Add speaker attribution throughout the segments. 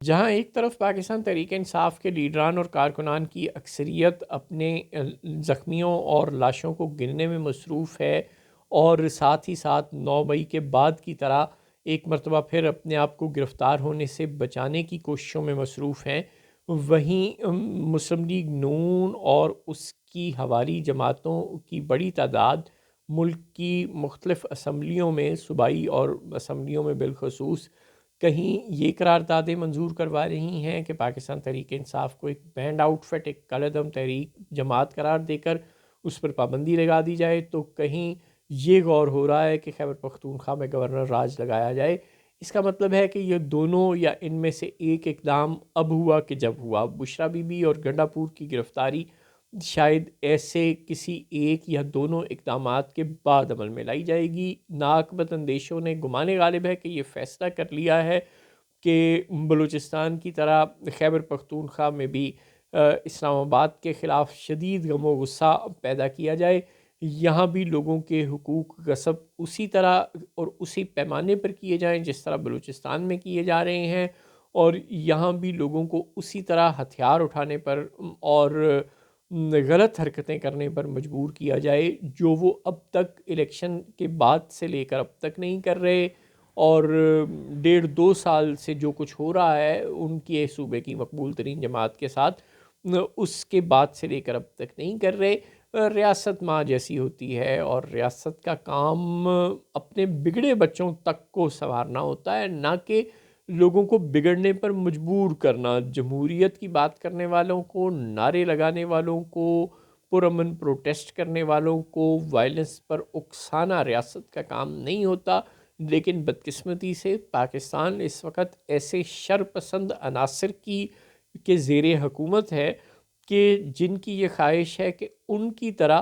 Speaker 1: جہاں ایک طرف پاکستان تحریک انصاف کے لیڈران اور کارکنان کی اکثریت اپنے زخمیوں اور لاشوں کو گننے میں مصروف ہے، اور ساتھ ہی ساتھ 9 مئی کے بعد کی طرح ایک مرتبہ پھر اپنے آپ کو گرفتار ہونے سے بچانے کی کوششوں میں مصروف ہیں، وہیں مسلم لیگ نون اور اس کی حوالی جماعتوں کی بڑی تعداد ملک کی مختلف اسمبلیوں میں، صوبائی اور اسمبلیوں میں بالخصوص، کہیں یہ قراردادیں منظور کروا رہی ہیں کہ پاکستان تحریک انصاف کو ایک بینڈ آؤٹ فٹ، ایک کالعدم تحریک جماعت قرار دے کر اس پر پابندی لگا دی جائے، تو کہیں یہ غور ہو رہا ہے کہ خیبر پختونخوا میں گورنر راج لگایا جائے۔ اس کا مطلب ہے کہ یہ دونوں یا ان میں سے ایک اقدام اب ہوا کہ جب ہوا۔ بشرا بی بی اور گنڈا پور کی گرفتاری شاید ایسے کسی ایک یا دونوں اقدامات کے بعد عمل میں لائی جائے گی۔ ناقبت اندیشوں نے گمان غالب ہے کہ یہ فیصلہ کر لیا ہے کہ بلوچستان کی طرح خیبر پختونخوا میں بھی اسلام آباد کے خلاف شدید غم و غصہ پیدا کیا جائے، یہاں بھی لوگوں کے حقوق غصب اسی طرح اور اسی پیمانے پر کیے جائیں جس طرح بلوچستان میں کیے جا رہے ہیں، اور یہاں بھی لوگوں کو اسی طرح ہتھیار اٹھانے پر اور غلط حرکتیں کرنے پر مجبور کیا جائے جو وہ اب تک الیکشن کے بعد سے لے کر اب تک نہیں کر رہے، اور 1.5-2 سال سے جو کچھ ہو رہا ہے ان کی صوبے کی مقبول ترین جماعت کے ساتھ، اس کے بعد سے لے کر اب تک نہیں کر رہے۔ ریاست ماں جیسی ہوتی ہے، اور ریاست کا کام اپنے بگڑے بچوں تک کو سنوارنا ہوتا ہے، نہ کہ لوگوں کو بگڑنے پر مجبور کرنا۔ جمہوریت کی بات کرنے والوں کو، نعرے لگانے والوں کو، پرامن پروٹیسٹ کرنے والوں کو وائلنس پر اکسانا ریاست کا کام نہیں ہوتا، لیکن بدقسمتی سے پاکستان اس وقت ایسے شر پسند عناصر کے زیر حکومت ہے کہ جن کی یہ خواہش ہے کہ ان کی طرح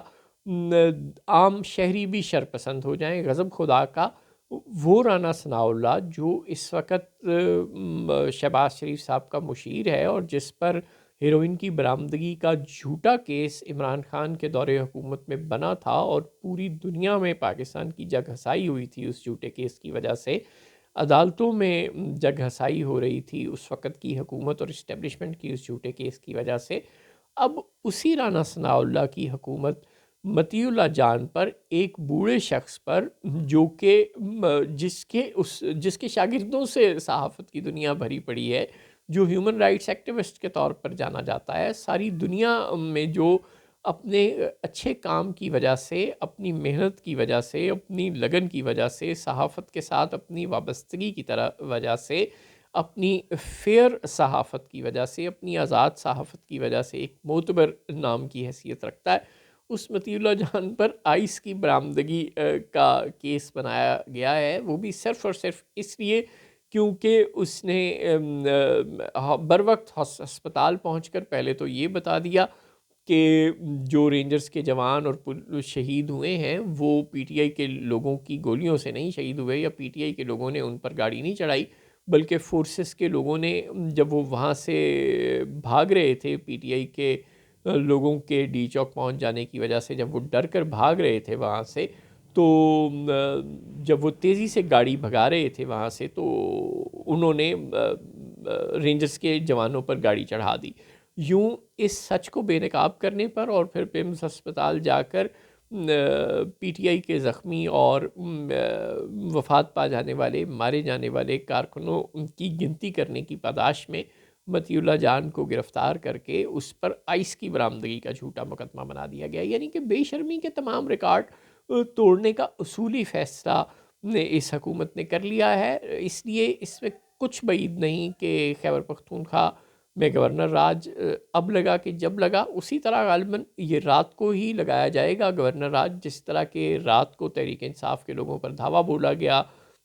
Speaker 1: عام شہری بھی شر پسند ہو جائیں۔ غضب خدا کا وہ رانا ثناء اللہ جو اس وقت شہباز شریف صاحب کا مشیر ہے، اور جس پر ہیروئن کی برآمدگی کا جھوٹا کیس عمران خان کے دور حکومت میں بنا تھا، اور پوری دنیا میں پاکستان کی جگ ہسائی ہوئی تھی اس جھوٹے کیس کی وجہ سے، عدالتوں میں جگ ہسائی ہو رہی تھی اس وقت کی حکومت اور اسٹیبلشمنٹ کی اس جھوٹے کیس کی وجہ سے۔ اب اسی رانا ثناء اللہ کی حکومت مطیع اللہ جان پر، ایک بوڑھے شخص پر جو کہ جس کے شاگردوں سے صحافت کی دنیا بھری پڑی ہے، جو ہیومن رائٹس ایکٹیوسٹ کے طور پر جانا جاتا ہے ساری دنیا میں، جو اپنے اچھے کام کی وجہ سے، اپنی محنت کی وجہ سے، اپنی لگن کی وجہ سے، صحافت کے ساتھ اپنی وابستگی کی وجہ سے، اپنی فیئر صحافت کی وجہ سے، اپنی آزاد صحافت کی وجہ سے ایک معتبر نام کی حیثیت رکھتا ہے، اس مطیع اللہ جان پر آئس کی برآمدگی کا کیس بنایا گیا ہے، وہ بھی صرف اور صرف اس لیے کیونکہ اس نے بر وقت ہسپتال پہنچ کر پہلے تو یہ بتا دیا کہ جو رینجرز کے جوان اور شہید ہوئے ہیں وہ پی ٹی آئی کے لوگوں کی گولیوں سے نہیں شہید ہوئے، یا پی ٹی آئی کے لوگوں نے ان پر گاڑی نہیں چڑھائی، بلکہ فورسز کے لوگوں نے، جب وہ وہاں سے بھاگ رہے تھے پی ٹی آئی کے لوگوں کے ڈی چوک پہنچ جانے کی وجہ سے، جب وہ ڈر کر بھاگ رہے تھے وہاں سے، تو جب وہ تیزی سے گاڑی بھگا رہے تھے وہاں سے، تو انہوں نے رینجرز کے جوانوں پر گاڑی چڑھا دی۔ یوں اس سچ کو بے نقاب کرنے پر، اور پھر پیمز ہسپتال جا کر پی ٹی آئی کے زخمی اور وفات پا جانے والے، مارے جانے والے کارکنوں کی گنتی کرنے کی پاداش میں مطیع اللہ جان کو گرفتار کر کے اس پر آئس کی برآمدگی کا جھوٹا مقدمہ بنا دیا گیا، یعنی کہ بے شرمی کے تمام ریکارڈ توڑنے کا اصولی فیصلہ اس حکومت نے کر لیا ہے۔ اس لیے اس میں کچھ بعید نہیں کہ خیبر پختونخوا میں گورنر راج اب لگا کہ جب لگا، اسی طرح غالباً یہ رات کو ہی لگایا جائے گا گورنر راج، جس طرح کہ رات کو تحریک انصاف کے لوگوں پر دھاوا بولا گیا،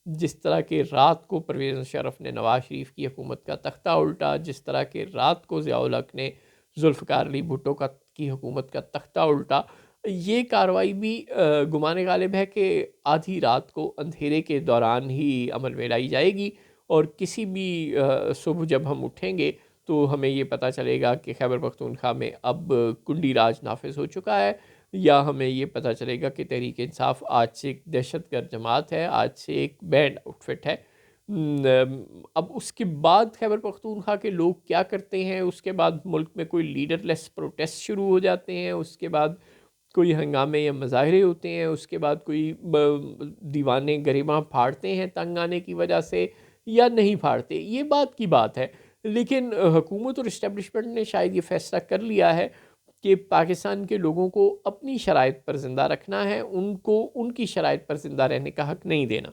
Speaker 1: جس طرح کہ رات کو پرویز مشرف نے نواز شریف کی حکومت کا تختہ الٹا، جس طرح کہ رات کو ضیاء الحق نے ذوالفقار علی بھٹو کی حکومت کا تختہ الٹا۔ یہ کارروائی بھی گمان غالب ہے کہ آدھی رات کو اندھیرے کے دوران ہی عمل میں لائی جائے گی، اور کسی بھی صبح جب ہم اٹھیں گے تو ہمیں یہ پتہ چلے گا کہ خیبر پختونخوا میں اب کنڈی راج نافذ ہو چکا ہے، یا ہمیں یہ پتہ چلے گا کہ تحریک انصاف آج سے ایک دہشت گرد جماعت ہے، آج سے ایک بینڈ آؤٹ فٹ ہے۔ اب اس کے بعد خیبر پختونخوا کے لوگ کیا کرتے ہیں، اس کے بعد ملک میں کوئی لیڈر لیس پروٹیسٹ شروع ہو جاتے ہیں، اس کے بعد کوئی ہنگامے یا مظاہرے ہوتے ہیں، اس کے بعد کوئی دیوانے گریباں پھاڑتے ہیں تنگ آنے کی وجہ سے یا نہیں پھاڑتے، یہ بات کی بات ہے۔ لیکن حکومت اور اسٹیبلشمنٹ نے شاید یہ فیصلہ کر لیا ہے کہ پاکستان کے لوگوں کو اپنی شرائط پر زندہ رکھنا ہے، ان کو ان کی شرائط پر زندہ رہنے کا حق نہیں دینا۔